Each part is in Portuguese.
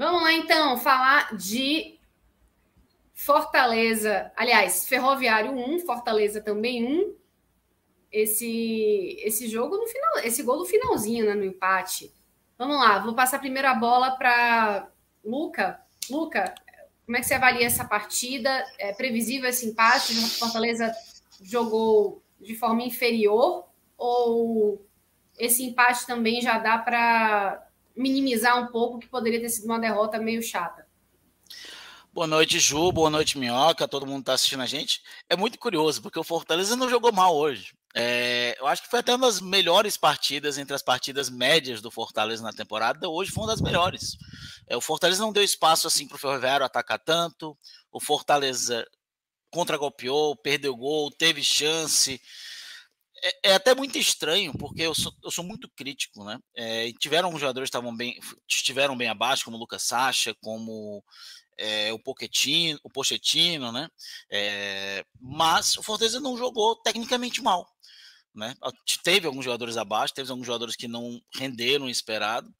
Vamos lá, então, falar de Fortaleza. Aliás, Ferroviário 1, Fortaleza também 1. Esse jogo no final, esse gol no finalzinho, né, no empate. Vamos lá, vou passar primeiro a bola para Luca. Luca, como é que você avalia essa partida? É previsível esse empate? O Fortaleza jogou de forma inferior ou esse empate também já dá para minimizar um pouco que poderia ter sido uma derrota meio chata? Boa noite, Ju. Boa noite, Minhoca. Todo mundo está assistindo a gente. É muito curioso, porque o Fortaleza não jogou mal hoje. Eu acho que foi até uma das melhores partidas entre as partidas médias do Fortaleza na temporada. Hoje foi uma das melhores. O Fortaleza não deu espaço assim para o Ferroviário atacar tanto. O Fortaleza contragolpeou, perdeu gol, teve chance. É até muito estranho, porque eu sou muito crítico, né? Tiveram alguns jogadores que estiveram bem abaixo, como o Lucas Sacha, como o Pochettino, né? Mas o Fortaleza não jogou tecnicamente mal, né? Teve alguns jogadores abaixo, teve alguns jogadores que não renderam o esperado,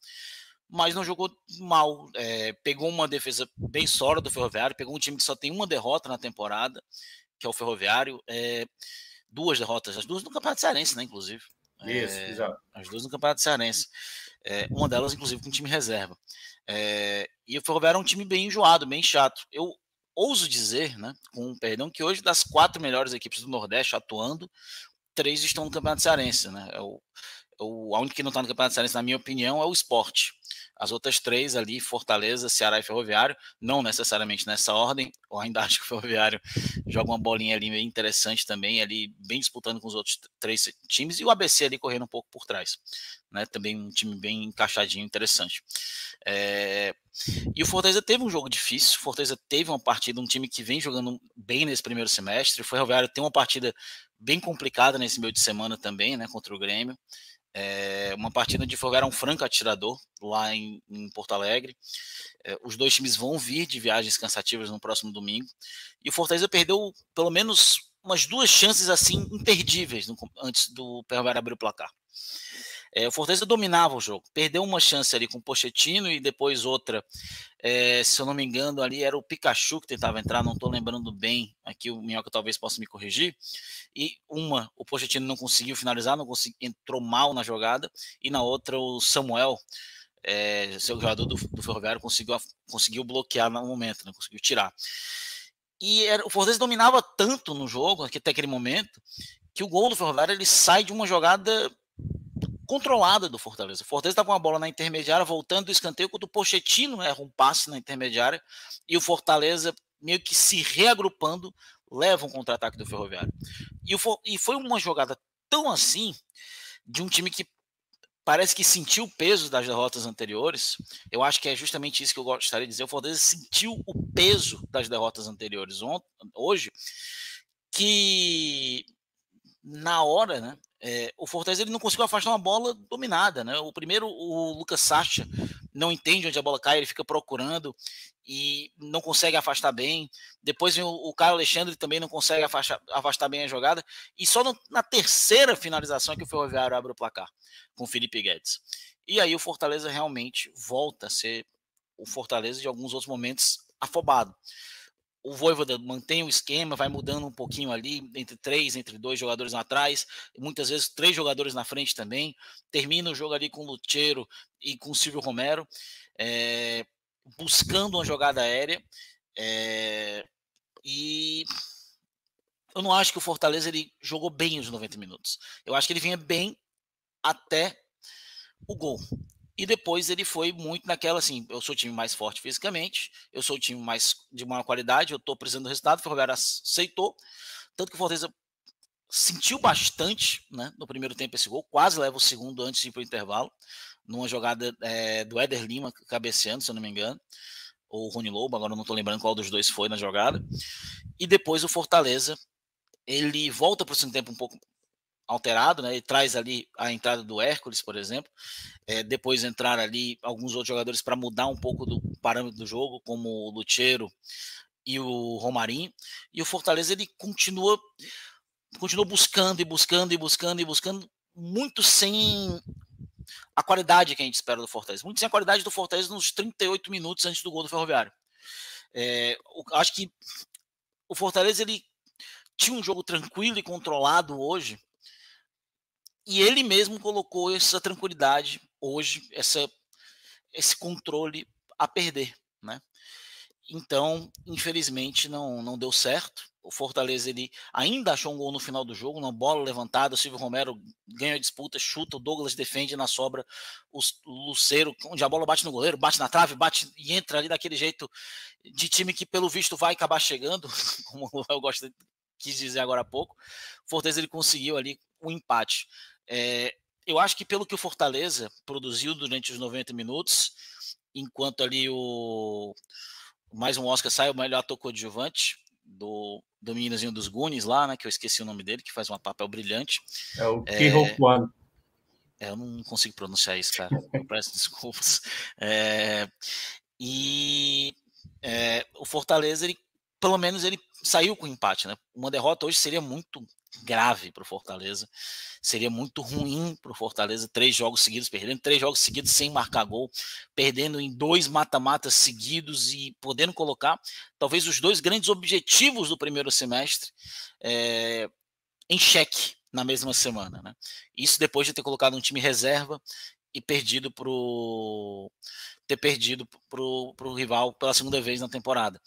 mas não jogou mal. Pegou uma defesa bem sólida do Ferroviário, pegou um time que só tem uma derrota na temporada, que é o Ferroviário. Duas derrotas, as duas no Campeonato Cearense, né? Inclusive. Isso, exato. As duas no Campeonato Cearense. Uma delas, inclusive, com time reserva. E o Ferroviário é um time bem enjoado, bem chato. Eu ouso dizer, né, com perdão, que hoje das 4 melhores equipes do Nordeste atuando, 3 estão no Campeonato Cearense. Né? A única que não está no Campeonato Cearense, na minha opinião, é o Sport. As outras 3 ali, Fortaleza, Ceará e Ferroviário, não necessariamente nessa ordem. Eu ainda acho que o Ferroviário joga uma bolinha ali meio interessante também, ali bem disputando com os outros 3 times, e o ABC ali correndo um pouco por trás. Né? Também um time bem encaixadinho, interessante. E o Fortaleza teve um jogo difícil, o Fortaleza teve uma partida, um time que vem jogando bem nesse primeiro semestre, o Ferroviário tem uma partida bem complicada nesse meio de semana também, né, contra o Grêmio. Uma partida onde o Ferroviário é um franco atirador lá em Porto Alegre. Os dois times vão vir de viagens cansativas no próximo domingo. E o Fortaleza perdeu pelo menos umas 2 chances assim imperdíveis antes do Ferroviário abrir o placar. O Fortaleza dominava o jogo, perdeu uma chance ali com o Pochettino e depois outra, se eu não me engano, ali era o Pikachu que tentava entrar, não estou lembrando bem, aqui o Minhoca talvez possa me corrigir, e o Pochettino não conseguiu finalizar, entrou mal na jogada, e na outra o Samuel, seu jogador do Ferroviário, conseguiu bloquear no momento, né, conseguiu tirar. E o Fortaleza dominava tanto no jogo, até aquele momento, que o gol do Ferroviário ele sai de uma jogada controlada do Fortaleza. O Fortaleza está com a bola na intermediária, voltando do escanteio, quando o Pochettino erra um passe na intermediária, e o Fortaleza, meio que se reagrupando, leva um contra-ataque do Ferroviário. E foi uma jogada tão assim, de um time que parece que sentiu o peso das derrotas anteriores. Eu acho que é justamente isso que eu gostaria de dizer. O Fortaleza sentiu o peso das derrotas anteriores hoje, que na hora, né? O Fortaleza ele não conseguiu afastar uma bola dominada, né? O primeiro, o Lucas Sacha não entende onde a bola cai, ele fica procurando e não consegue afastar bem. Depois vem o Caio Alexandre, também não consegue afastar bem a jogada. E só na terceira finalização é que o Ferroviário abre o placar, com o Felipe Guedes. E aí o Fortaleza realmente volta a ser o Fortaleza de alguns outros momentos afobado. O Vojvoda mantém o esquema, vai mudando um pouquinho ali, entre 2 jogadores atrás, muitas vezes 3 jogadores na frente também, termina o jogo ali com o Lucheiro e com o Silvio Romero, buscando uma jogada aérea, e eu não acho que o Fortaleza ele jogou bem os 90 minutos, eu acho que ele vinha bem até o gol. E depois ele foi muito naquela assim, eu sou o time mais forte fisicamente, eu sou o time mais de maior qualidade, eu estou precisando do resultado, o Ferroviário aceitou, tanto que o Fortaleza sentiu bastante, né, no primeiro tempo esse gol, quase leva o segundo antes de ir para o intervalo, numa jogada do Éder Lima cabeceando, se eu não me engano, ou o Rony Lobo, agora eu não estou lembrando qual dos dois foi na jogada, e depois o Fortaleza, ele volta para o segundo tempo um pouco alterado, né, ele traz ali a entrada do Hércules, por exemplo, depois entrar ali alguns outros jogadores para mudar um pouco do parâmetro do jogo, como o Lucheiro e o Romarinho, e o Fortaleza ele continua buscando e buscando e buscando e buscando, muito sem a qualidade que a gente espera do Fortaleza. Muito a qualidade do Fortaleza nos 38 minutos antes do gol do Ferroviário. Acho que o Fortaleza ele tinha um jogo tranquilo e controlado hoje, e ele mesmo colocou essa tranquilidade hoje, esse controle a perder, né? Então, infelizmente, não deu certo. O Fortaleza ele ainda achou um gol no final do jogo, uma bola levantada, o Silvio Romero ganha a disputa, chuta, o Douglas defende na sobra, o Lucero, onde a bola bate no goleiro, bate na trave, bate e entra ali daquele jeito de time que pelo visto vai acabar chegando, como eu quis dizer agora há pouco. O Fortaleza ele conseguiu ali um empate. Eu acho que pelo que o Fortaleza produziu durante os 90 minutos, enquanto ali mais um Oscar sai, o melhor ator coadjuvante do meninozinho dos Goonies lá, né, que eu esqueci o nome dele, que faz um papel brilhante. É o Ki-Ho Kwan. Eu não consigo pronunciar isso, cara. Peço desculpas. O Fortaleza, pelo menos ele saiu com empate, né? Uma derrota hoje seria muito grave para o Fortaleza, seria muito ruim para o Fortaleza, 3 jogos seguidos perdendo, 3 jogos seguidos sem marcar gol, perdendo em 2 mata-matas seguidos e podendo colocar talvez os 2 grandes objetivos do primeiro semestre em xeque na mesma semana, né? Isso depois de ter colocado um time reserva e ter perdido pro rival pela segunda vez na temporada.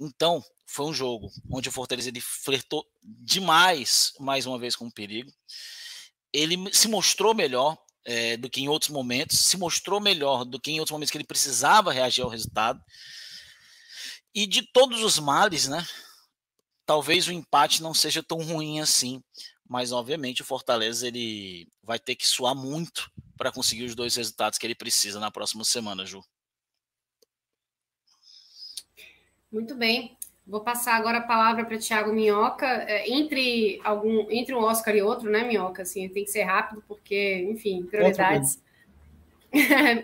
Então, foi um jogo onde o Fortaleza ele flertou demais, mais uma vez, com o perigo. Ele se mostrou melhor do que em outros momentos, se mostrou melhor do que em outros momentos que ele precisava reagir ao resultado. E de todos os males, né? Talvez o empate não seja tão ruim assim, mas obviamente o Fortaleza ele vai ter que suar muito para conseguir os 2 resultados que ele precisa na próxima semana, Ju. Muito bem. Vou passar agora a palavra para Thiago Minhoca. Entre um Oscar e outro, né, Minhoca? Assim, tem que ser rápido, porque, enfim, prioridades.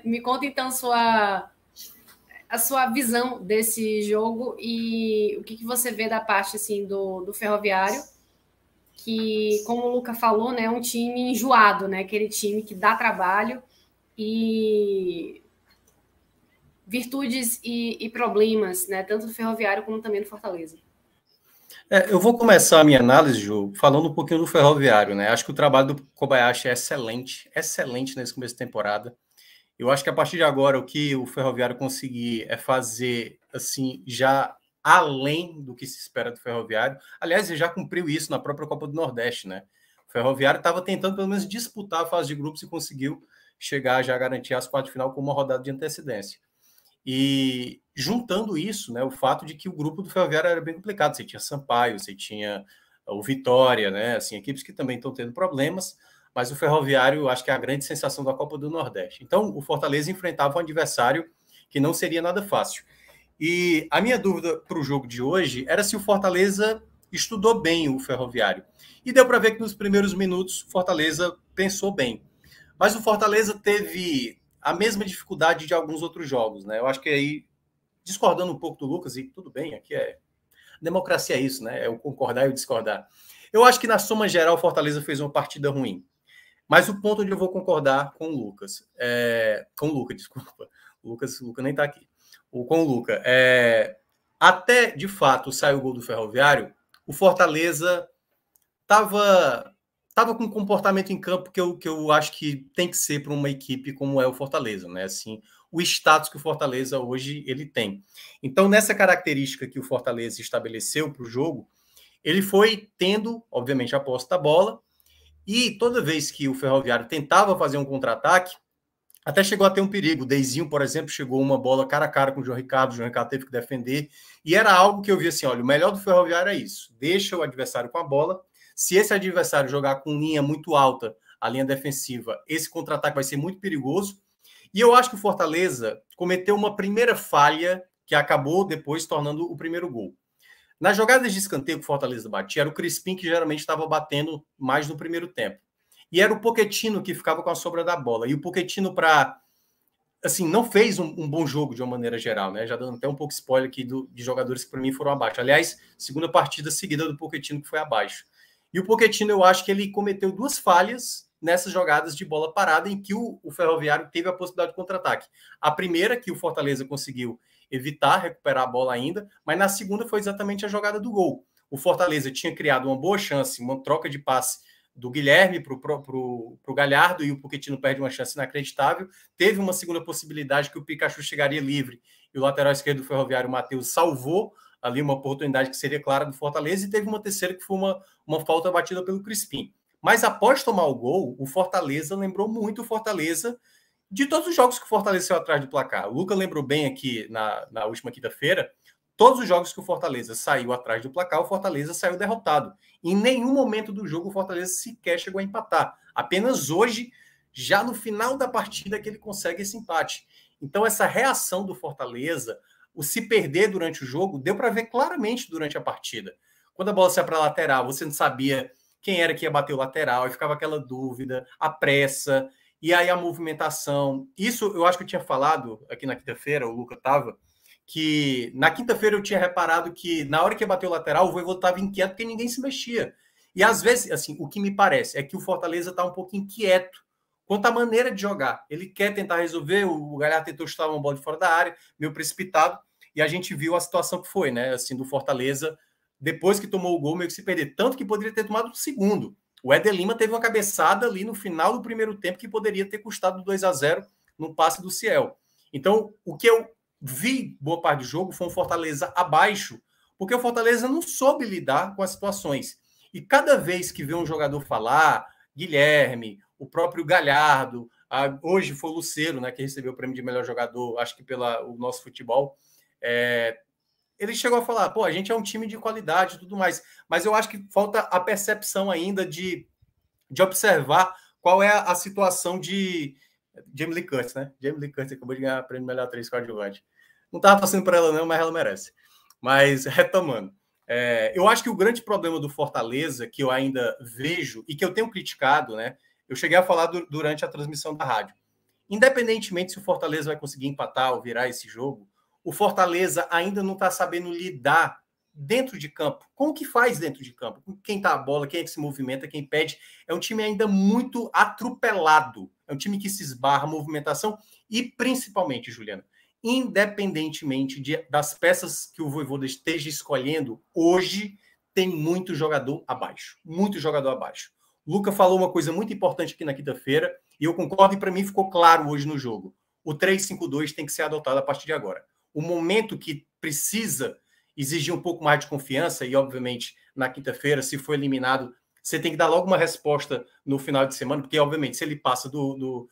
Me conta, então, a sua visão desse jogo e o que você vê da parte assim, do Ferroviário, que, como o Luca falou, né, é um time enjoado, né? Aquele time que dá trabalho e virtudes e problemas, né? Tanto do Ferroviário como também do Fortaleza. Eu vou começar a minha análise, Ju, falando um pouquinho do Ferroviário, né? Acho que o trabalho do Kobayashi é excelente nesse começo de temporada. Eu acho que a partir de agora o que o Ferroviário conseguir é fazer assim já além do que se espera do Ferroviário. Aliás, ele já cumpriu isso na própria Copa do Nordeste, né? O Ferroviário estava tentando pelo menos disputar a fase de grupos e conseguiu chegar já a garantir as 4 de final com uma rodada de antecedência. E juntando isso, né, o fato de que o grupo do Ferroviário era bem complicado. Você tinha Sampaio, você tinha o Vitória, né? Assim, equipes que também estão tendo problemas, mas o Ferroviário, acho que é a grande sensação da Copa do Nordeste. Então, o Fortaleza enfrentava um adversário que não seria nada fácil. E a minha dúvida para o jogo de hoje era se o Fortaleza estudou bem o Ferroviário. E deu para ver que nos primeiros minutos o Fortaleza pensou bem. Mas o Fortaleza teve a mesma dificuldade de alguns outros jogos, né? Eu acho que aí, discordando um pouco do Lucas, e tudo bem, aqui democracia é isso, né? É o concordar e o discordar. Eu acho que na soma geral o Fortaleza fez uma partida ruim. Mas o ponto onde eu vou concordar com o Lucas, com o Luca, desculpa. O Luca nem está aqui. Com o Luca. Até, de fato, sair o gol do Ferroviário, o Fortaleza estava com um comportamento em campo que eu acho que tem que ser para uma equipe como é o Fortaleza, né? Assim, o status que o Fortaleza hoje ele tem. Então, nessa característica que o Fortaleza estabeleceu para o jogo, ele foi tendo, obviamente, a posse da bola, e toda vez que o Ferroviário tentava fazer um contra-ataque, até chegou a ter um perigo. O Deizinho, por exemplo, chegou uma bola cara a cara com o João Ricardo teve que defender, e era algo que eu vi assim, olha, o melhor do Ferroviário é isso, deixa o adversário com a bola, se esse adversário jogar com linha muito alta, a linha defensiva, esse contra-ataque vai ser muito perigoso, e eu acho que o Fortaleza cometeu uma primeira falha que acabou depois tornando o primeiro gol. Nas jogadas de escanteio que o Fortaleza batia, era o Crispim que geralmente estava batendo mais no primeiro tempo. E era o Pochettino que ficava com a sobra da bola. E o Pochettino, não fez um bom jogo de uma maneira geral, né? Já dando até um pouco spoiler aqui de jogadores que para mim foram abaixo. Aliás, segunda partida seguida do Pochettino que foi abaixo. E o Pochettino, eu acho que ele cometeu 2 falhas nessas jogadas de bola parada em que o Ferroviário teve a possibilidade de contra-ataque. A primeira, que o Fortaleza conseguiu evitar, recuperar a bola ainda, mas na segunda foi exatamente a jogada do gol. O Fortaleza tinha criado uma boa chance, uma troca de passe do Guilherme para o Galhardo, e o Pochettino perde uma chance inacreditável. Teve uma segunda possibilidade que o Pikachu chegaria livre e o lateral esquerdo do Ferroviário, o Matheus, salvou ali uma oportunidade que seria clara do Fortaleza, e teve uma terceira que foi uma falta batida pelo Crispim. Mas após tomar o gol, o Fortaleza lembrou muito o Fortaleza de todos os jogos que o Fortaleza saiu atrás do placar. O Luca lembrou bem aqui na última quinta-feira, todos os jogos que o Fortaleza saiu atrás do placar, o Fortaleza saiu derrotado. Em nenhum momento do jogo o Fortaleza sequer chegou a empatar. Apenas hoje, já no final da partida, que ele consegue esse empate. Então essa reação do Fortaleza, o se perder durante o jogo, deu para ver claramente durante a partida. Quando a bola saia para a lateral, você não sabia quem era que ia bater o lateral, e ficava aquela dúvida, a pressa, e aí a movimentação. Isso eu acho que eu tinha falado aqui na quinta-feira, o Luca estava, que na quinta-feira eu tinha reparado que na hora que ia bater o lateral, o Vojvoda estava inquieto porque ninguém se mexia. E às vezes, assim, o que me parece é que o Fortaleza está um pouco inquieto quanto à maneira de jogar. Ele quer tentar resolver, o Galhardo tentou chutar uma bola de fora da área, meio precipitado, e a gente viu a situação que foi, né? Assim, do Fortaleza, depois que tomou o gol, meio que se perder. Tanto que poderia ter tomado o segundo. O Éder Lima teve uma cabeçada ali no final do primeiro tempo que poderia ter custado 2-0 no passe do Ciel. Então, o que eu vi boa parte do jogo foi um Fortaleza abaixo, porque o Fortaleza não soube lidar com as situações. E cada vez que vê um jogador falar, Guilherme, o próprio Galhardo, hoje foi o Lucero, né, que recebeu o prêmio de melhor jogador, acho que pelo nosso futebol, ele chegou a falar, pô, a gente é um time de qualidade e tudo mais, mas eu acho que falta a percepção ainda de observar qual é a situação de Jamie Lee Curtis, né? Jamie Lee Curtis acabou de ganhar o prêmio de melhor atriz coadjuvante. Não estava torcendo para ela não, mas ela merece. Mas, retomando, eu acho que o grande problema do Fortaleza, que eu ainda vejo e que eu tenho criticado, né? Eu cheguei a falar durante a transmissão da rádio. Independentemente se o Fortaleza vai conseguir empatar ou virar esse jogo, o Fortaleza ainda não está sabendo lidar dentro de campo. Com o que faz dentro de campo? Com quem tá a bola, quem é que se movimenta, quem pede. É um time ainda muito atropelado. É um time que se esbarra, movimentação e, principalmente, Juliana, independentemente das peças que o Vojvoda esteja escolhendo, hoje tem muito jogador abaixo. Muito jogador abaixo. O Luca falou uma coisa muito importante aqui na quinta-feira, e eu concordo, e para mim ficou claro hoje no jogo. O 3-5-2 tem que ser adotado a partir de agora. O momento que precisa exigir um pouco mais de confiança, e obviamente na quinta-feira, se for eliminado, você tem que dar logo uma resposta no final de semana, porque obviamente se ele passa do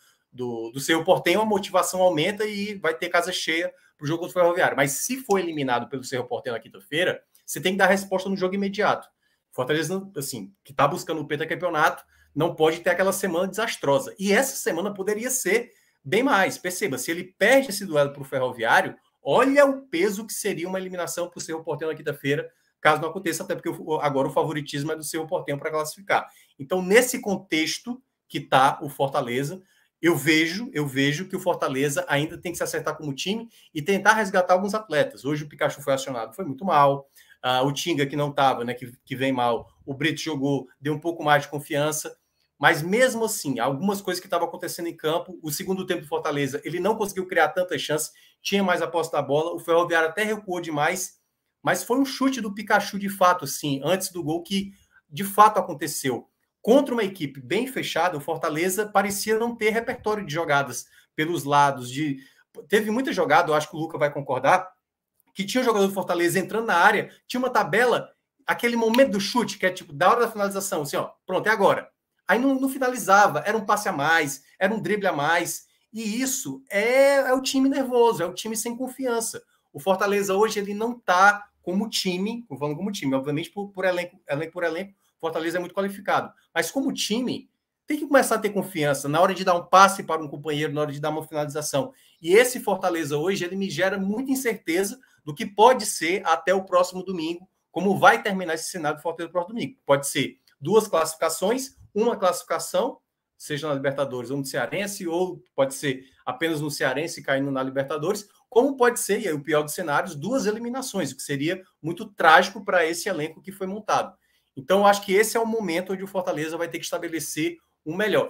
Cerro Porteño, a motivação aumenta e vai ter casa cheia para o jogo contra o Ferroviário. Mas se for eliminado pelo Cerro Porteño na quinta-feira, você tem que dar resposta no jogo imediato. Fortaleza, assim, que está buscando o pentacampeonato, não pode ter aquela semana desastrosa. E essa semana poderia ser bem mais. Perceba, se ele perde esse duelo para o Ferroviário, olha o peso que seria uma eliminação para o Cerro Porteño na quinta-feira, caso não aconteça, até porque agora o favoritismo é do Cerro Porteño para classificar. Então, nesse contexto que está o Fortaleza, eu vejo que o Fortaleza ainda tem que se acertar como time e tentar resgatar alguns atletas. Hoje o Pikachu foi acionado, foi muito mal. O Tinga, que não estava, né, que vem mal. O Brito jogou, deu um pouco mais de confiança. Mas mesmo assim, algumas coisas que estavam acontecendo em campo, o segundo tempo do Fortaleza, ele não conseguiu criar tantas chances, tinha mais a posse da bola, o Ferroviário até recuou demais, mas foi um chute do Pikachu de fato, sim, antes do gol, que de fato aconteceu. Contra uma equipe bem fechada, o Fortaleza parecia não ter repertório de jogadas pelos lados. Teve muita jogada, eu acho que o Luca vai concordar, que tinha um jogador do Fortaleza entrando na área, tinha uma tabela, aquele momento do chute, que é tipo, da hora da finalização, assim, ó, pronto, é agora. Aí não finalizava, era um passe a mais, era um drible a mais, e isso é o time nervoso, é o time sem confiança. O Fortaleza hoje, ele não está como time, falando como time, obviamente por elenco, Fortaleza é muito qualificado, mas como time, tem que começar a ter confiança na hora de dar um passe para um companheiro, na hora de dar uma finalização. E esse Fortaleza hoje, ele me gera muita incerteza do que pode ser até o próximo domingo, como vai terminar esse cenário do Fortaleza no próximo domingo. Pode ser 2 classificações, uma classificação, seja na Libertadores ou no Cearense, ou pode ser apenas no Cearense caindo na Libertadores, como pode ser, e aí o pior dos cenários, 2 eliminações, o que seria muito trágico para esse elenco que foi montado. Então, eu acho que esse é o momento onde o Fortaleza vai ter que estabelecer o melhor,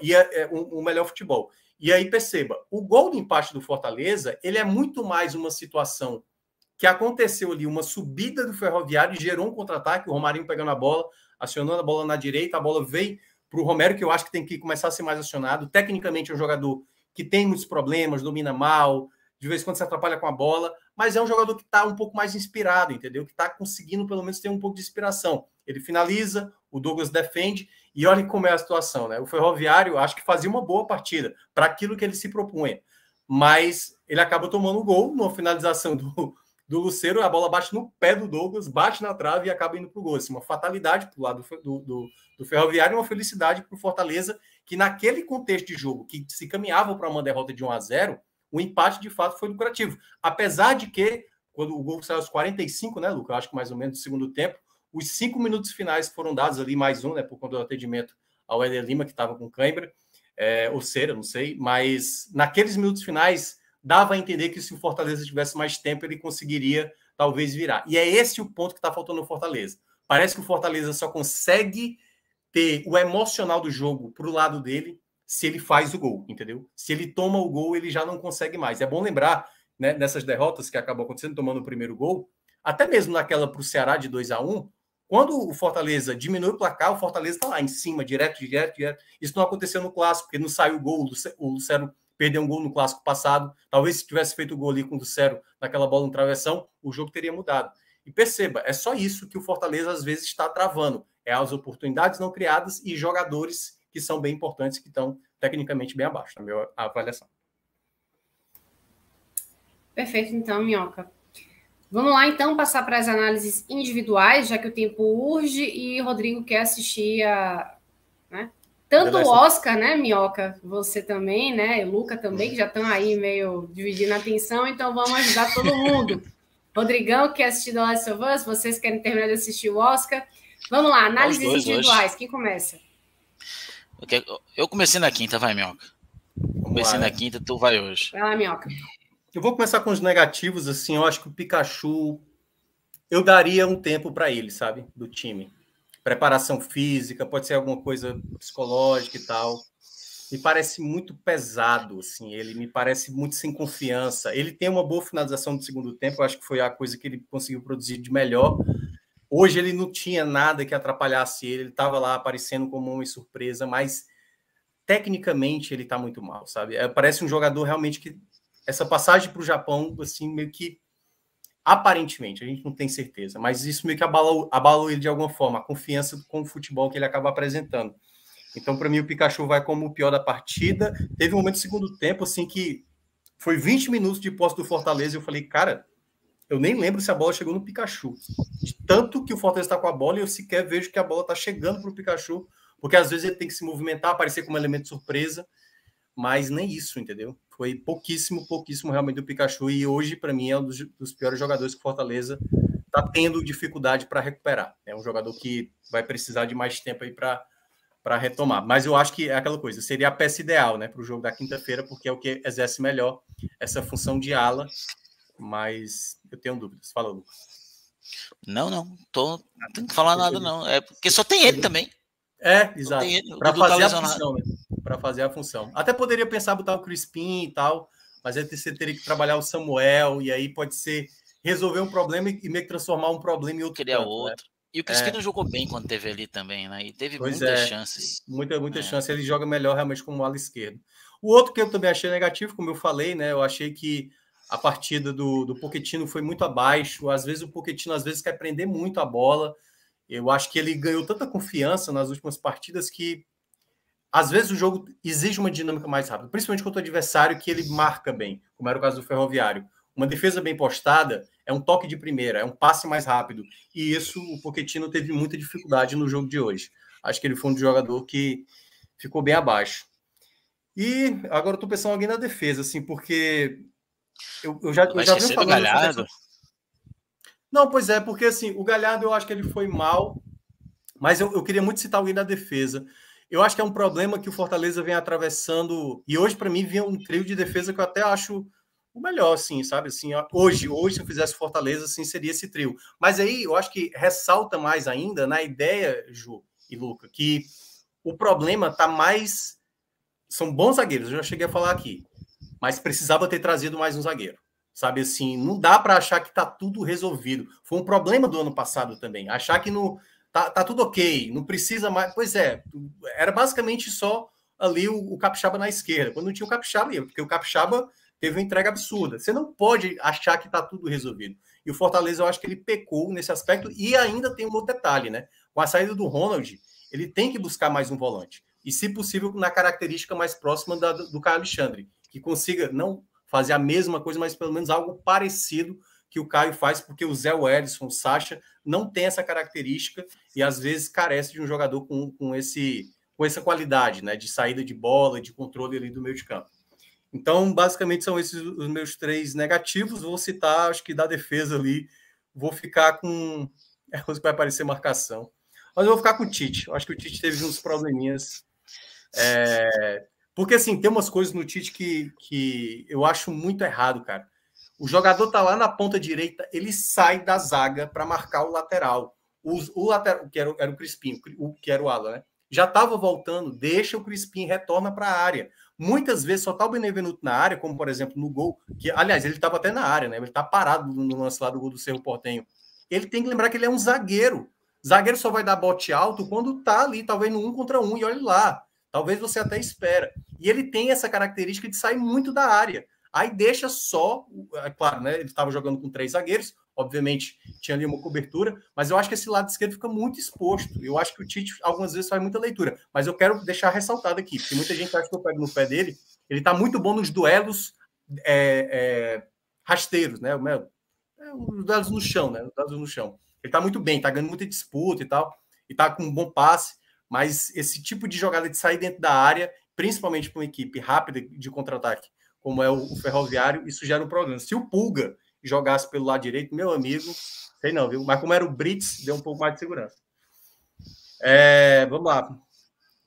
o melhor futebol. E aí, perceba, o gol do empate do Fortaleza, ele é muito mais uma situação que aconteceu ali, uma subida do Ferroviário e gerou um contra-ataque, o Romarinho pegando a bola, acionando a bola na direita, a bola veio para o Romero, que eu acho que tem que começar a ser mais acionado. Tecnicamente é um jogador que tem muitos problemas, domina mal, de vez em quando se atrapalha com a bola, mas é um jogador que está um pouco mais inspirado, entendeu? Que está conseguindo, pelo menos, ter um pouco de inspiração. Ele finaliza, o Douglas defende, e olha como é a situação, né? O Ferroviário, acho que fazia uma boa partida para aquilo que ele se propunha, mas ele acaba tomando o gol numa finalização do Lucero, a bola bate no pé do Douglas, bate na trave e acaba indo para o gol. Assim, uma fatalidade para o lado do Ferroviário e uma felicidade para o Fortaleza, que naquele contexto de jogo, que se caminhava para uma derrota de 1-0, o empate de fato foi lucrativo. Apesar de que, quando o gol saiu aos 45, né, Luca? Acho que mais ou menos no segundo tempo, os 5 minutos finais foram dados ali, mais um, né, por conta do atendimento ao Éder Lima, que estava com cãibra, ou cera, não sei, mas naqueles minutos finais dava a entender que se o Fortaleza tivesse mais tempo, ele conseguiria talvez virar. E é esse o ponto que está faltando no Fortaleza. Parece que o Fortaleza só consegue ter o emocional do jogo para o lado dele se ele faz o gol, entendeu? Se ele toma o gol, ele já não consegue mais. É bom lembrar, né, nessas derrotas que acabou acontecendo, tomando o primeiro gol, até mesmo naquela para o Ceará de 2-1, quando o Fortaleza diminui o placar, o Fortaleza está lá em cima, direto. Isso não aconteceu no Clássico, porque não saiu o gol, o Lucero perdeu um gol no Clássico passado. Talvez se tivesse feito o gol ali com o Lucero naquela bola no travessão, o jogo teria mudado. E perceba, é só isso que o Fortaleza às vezes está travando. É as oportunidades não criadas e jogadores que são bem importantes, que estão tecnicamente bem abaixo, na minha avaliação. Perfeito, então, Minhoca. Vamos lá, então, passar para as análises individuais, já que o tempo urge e Rodrigo quer assistir né? Tanto o Oscar, né, Minhoca, você também, né, e o Luca também, que já estão aí meio dividindo a atenção, então vamos ajudar todo mundo. Rodrigão quer assistir The Last of Us, vocês querem terminar de assistir o Oscar. Vamos lá, análises individuais, hoje. Quem começa? Eu comecei na quinta, vai, Minhoca. Comecei na quinta, tu vai hoje. Vai lá, Minhoca. Eu vou começar com os negativos, assim, eu acho que o Pikachu, eu daria um tempo para ele, sabe, do time. Preparação física, pode ser alguma coisa psicológica e tal. Me parece muito pesado, assim, ele me parece muito sem confiança. Ele tem uma boa finalização do segundo tempo, eu acho que foi a coisa que ele conseguiu produzir de melhor. Hoje ele não tinha nada que atrapalhasse ele estava lá aparecendo como uma surpresa, mas tecnicamente ele está muito mal, sabe? Parece um jogador realmente que essa passagem para o Japão, assim, meio que aparentemente, a gente não tem certeza, mas isso meio que abalou ele de alguma forma, a confiança com o futebol que ele acaba apresentando. Então, para mim, o Pikachu vai como o pior da partida. Teve um momento do segundo tempo, assim, que foi 20 minutos de posse do Fortaleza e eu falei, cara, eu nem lembro se a bola chegou no Pikachu. De tanto que o Fortaleza está com a bola e eu sequer vejo que a bola está chegando para o Pikachu, porque às vezes ele tem que se movimentar, aparecer como elemento de surpresa, mas nem isso, entendeu? Foi pouquíssimo realmente do Pikachu e hoje, para mim, é um dos piores jogadores que o Fortaleza está tendo dificuldade para recuperar. É um jogador que vai precisar de mais tempo aí para retomar. Mas eu acho que é aquela coisa, seria a peça ideal, né, para o jogo da quinta-feira, porque é o que exerce melhor essa função de ala, mas eu tenho dúvidas. Fala, Lucas. Não tem que falar nada, não. É porque só tem ele também. Exato. Para fazer a função, né? Para fazer a função. Até poderia pensar botar o Crispim e tal, mas aí você teria que trabalhar o Samuel, e aí pode ser resolver um problema e meio que transformar um problema em outro. Criar outro. Né? E o Crispim não jogou bem quando teve ali também, né? E teve muitas chances. Muita chance. Ele joga melhor realmente como ala esquerdo. O outro que eu também achei negativo, como eu falei, né? Eu achei que a partida do Pochettino foi muito abaixo. Às vezes o Pochettino quer prender muito a bola. Eu acho que ele ganhou tanta confiança nas últimas partidas que às vezes o jogo exige uma dinâmica mais rápida, principalmente contra o adversário que ele marca bem, como era o caso do Ferroviário. Uma defesa bem postada é um toque de primeira, é um passe mais rápido. E isso o Pochettino teve muita dificuldade no jogo de hoje. Acho que ele foi um jogador que ficou bem abaixo. E agora eu estou pensando em alguém na defesa, assim, porque eu já venho falando... Galhardo? Não, pois é, porque assim, o Galhardo eu acho que ele foi mal, mas eu queria muito citar alguém da defesa. Eu acho que é um problema que o Fortaleza vem atravessando, e hoje para mim vinha um trio de defesa que eu até acho o melhor, assim, sabe? Assim, hoje se eu fizesse Fortaleza, assim, seria esse trio. Mas aí eu acho que ressalta mais ainda na ideia, Ju e Luca, que O problema tá mais... São bons zagueiros, eu já cheguei a falar aqui. Mas precisava ter trazido mais um zagueiro. Sabe assim, não dá para achar que tá tudo resolvido. Foi um problema do ano passado também. Achar que não tá tudo ok, não precisa mais. Pois é, era basicamente só ali o Capixaba na esquerda. Quando não tinha o Capixaba, porque o Capixaba teve uma entrega absurda. Você não pode achar que tá tudo resolvido. E o Fortaleza, eu acho que ele pecou nesse aspecto. E ainda tem um outro detalhe, né? Com a saída do Ronald, ele tem que buscar mais um volante. E, se possível, na característica mais próxima do Caio Alexandre, que consiga não fazer a mesma coisa, mas pelo menos algo parecido que o Caio faz, porque o Zé Wellison, o Sacha, não tem essa característica e às vezes carece de um jogador com essa qualidade, né, de saída de bola, de controle ali do meio de campo. Então, basicamente, são esses os meus 3 negativos. Vou citar, acho que da defesa ali, vou ficar com... É coisa que vai parecer marcação. Mas eu vou ficar com o Tite. Eu acho que o Tite teve uns probleminhas. Porque, assim, tem umas coisas no Tite que eu acho muito errado, cara. O jogador tá lá na ponta direita, ele sai da zaga para marcar o lateral. O lateral, que era o Crispim, que era o ala, né? Já estava voltando, deixa o Crispim, retorna para a área. Muitas vezes só tá o Benevenuto na área, como por exemplo no gol, que aliás ele estava até na área, né? Ele tá parado no lance lá do gol do Cerro Porteño. Ele tem que lembrar que ele é um zagueiro. Zagueiro só vai dar bote alto quando tá ali, talvez no 1 contra 1, e olha lá. Talvez você até espera. E ele tem essa característica de sair muito da área. Aí deixa só, é claro, né? Ele estava jogando com 3 zagueiros, obviamente tinha ali uma cobertura, mas eu acho que esse lado esquerdo fica muito exposto. Eu acho que o Tite algumas vezes faz muita leitura, mas eu quero deixar ressaltado aqui, porque muita gente acha que eu pego no pé dele. Ele está muito bom nos duelos rasteiros, né? Os duelos no chão, né? Os duelos no chão. Ele está muito bem, está ganhando muita disputa e tal, e está com um bom passe, mas esse tipo de jogada de sair dentro da área, principalmente para uma equipe rápida de contra-ataque, como é o Ferroviário, isso gera um problema. Se o Pulga jogasse pelo lado direito, meu amigo, sei não, viu? Mas como era o Brits, deu um pouco mais de segurança. Vamos lá.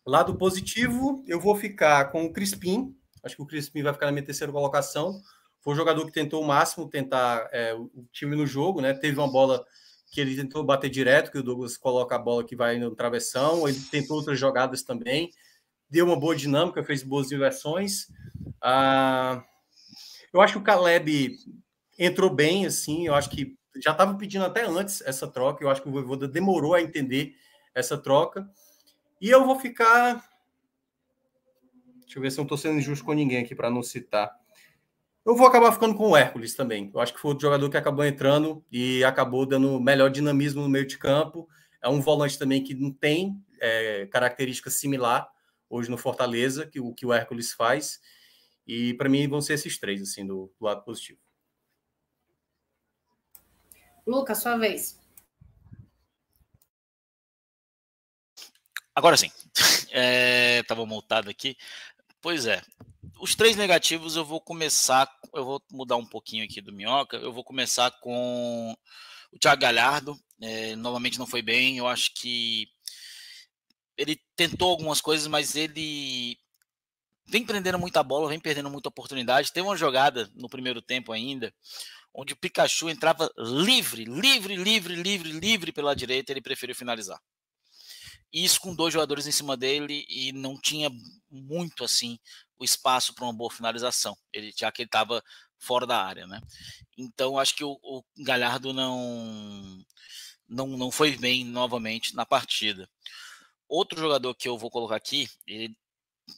Lado positivo, eu vou ficar com o Crispim. Acho que o Crispim vai ficar na minha terceira colocação. Foi um jogador que tentou o máximo tentar o time no jogo, né? Teve uma bola que ele tentou bater direto, que o Douglas coloca a bola que vai no travessão. Ele tentou outras jogadas também. Deu uma boa dinâmica, fez boas inversões. Eu acho que o Caleb entrou bem, assim. Eu acho que já estava pedindo até antes essa troca. Eu acho que o Voivoda demorou a entender essa troca. E eu vou ficar... Deixa eu ver se eu não estou sendo injusto com ninguém aqui para não citar. Eu vou acabar ficando com o Hércules também. Eu acho que foi o jogador que acabou entrando e acabou dando melhor dinamismo no meio de campo. É um volante também que não tem característica similar hoje no Fortaleza, que o Hércules faz. E para mim vão ser esses 3, assim, do lado positivo. Lucas, sua vez. Agora sim. Estava multado aqui. Pois é. Os 3 negativos eu vou mudar um pouquinho aqui do Minhoca. Eu vou começar com o Thiago Galhardo. Novamente não foi bem. Eu acho que ele tentou algumas coisas, mas ele vem prendendo muita bola, vem perdendo muita oportunidade. Tem uma jogada no primeiro tempo ainda, onde o Pikachu entrava livre pela direita, ele preferiu finalizar. Isso com 2 jogadores em cima dele e não tinha muito assim o espaço para uma boa finalização, já que ele estava fora da área, né? Então acho que o Galhardo não foi bem novamente na partida. Outro jogador que eu vou colocar aqui, ele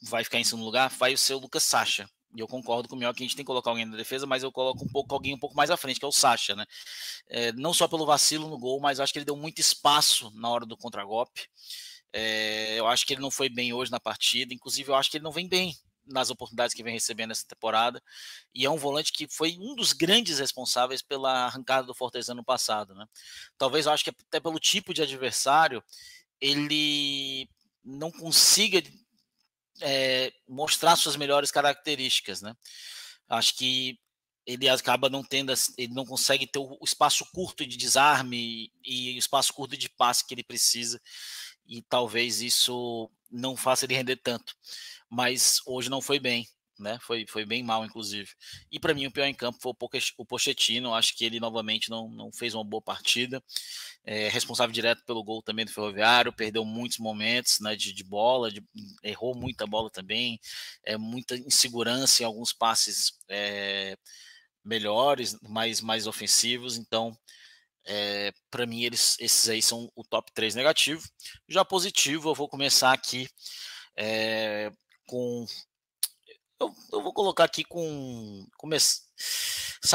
vai ficar em segundo lugar, vai ser o Lucas Sacha. E eu concordo com o Mioca que a gente tem que colocar alguém na defesa, mas eu coloco alguém um pouco mais à frente, que é o Sacha, né? Não só pelo vacilo no gol, mas eu acho que ele deu muito espaço na hora do contragolpe. Eu acho que ele não foi bem hoje na partida, inclusive eu acho que ele não vem bem nas oportunidades que vem recebendo essa temporada, e é um volante que foi um dos grandes responsáveis pela arrancada do Fortaleza no passado, né? Talvez eu acho que até pelo tipo de adversário, ele não consiga mostrar suas melhores características, né? Acho que ele acaba não tendo, ele não consegue ter o espaço curto de desarme e o espaço curto de passe que ele precisa, e talvez isso não faça ele render tanto. Mas hoje não foi bem, né? Foi bem mal, inclusive. E para mim o pior em campo foi o Pochettino. Acho que ele novamente não fez uma boa partida. Responsável direto pelo gol também do Ferroviário, perdeu muitos momentos, né, de bola, errou muita bola também, muita insegurança em alguns passes melhores, mais ofensivos. Então, para mim, esses aí são o top 3 negativo. Já positivo, eu vou começar aqui com. Eu vou colocar aqui começar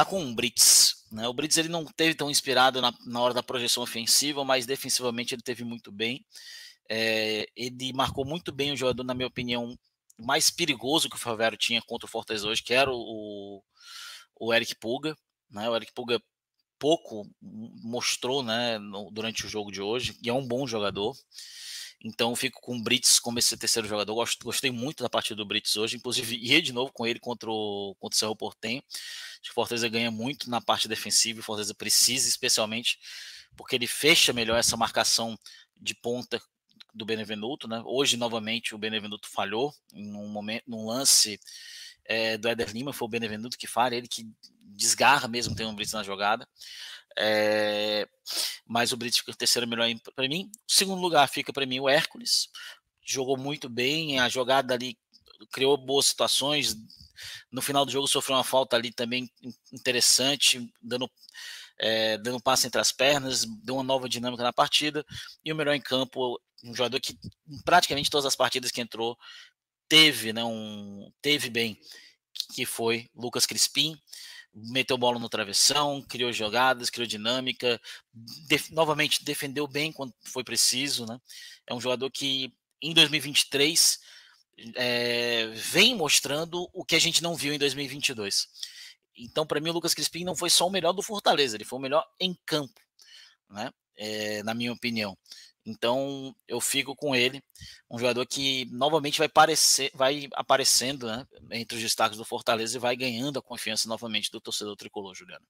com o Brits. Né? O Brits ele não teve tão inspirado na hora da projeção ofensiva, mas defensivamente ele teve muito bem. Ele marcou muito bem o jogador, na minha opinião, mais perigoso que o Ferroviário tinha contra o Fortaleza hoje, que era o Eric Puga. Né? O Eric Puga pouco mostrou, né, durante o jogo de hoje, e é um bom jogador. Então fico com o Brits como esse terceiro jogador. Gostei muito da partida do Brits hoje, inclusive ia de novo com ele contra o Cerro Porteño. Acho que o Fortaleza ganha muito na parte defensiva, e o Fortaleza precisa, especialmente porque ele fecha melhor essa marcação de ponta do Benevenuto, né? Hoje novamente o Benevenuto falhou num lance do Éder Lima, foi o Benevenuto que falha, ele que desgarra mesmo, tem um Brits na jogada. Mas o Brits fica terceiro melhor para mim. O segundo lugar fica para mim o Hércules, jogou muito bem, a jogada ali criou boas situações, no final do jogo sofreu uma falta ali também interessante, dando passe entre as pernas, deu uma nova dinâmica na partida. E o melhor em campo, um jogador que em praticamente todas as partidas que entrou teve bem, que foi Lucas Crispim. Meteu bola no travessão, criou jogadas, criou dinâmica, novamente defendeu bem quando foi preciso, né? É um jogador que em 2023 vem mostrando o que a gente não viu em 2022. Então, para mim, o Lucas Crispim não foi só o melhor do Fortaleza, ele foi o melhor em campo, né? Na minha opinião. Então, eu fico com ele, um jogador que novamente vai aparecendo, né, entre os destaques do Fortaleza e vai ganhando a confiança novamente do torcedor tricolor, Juliano.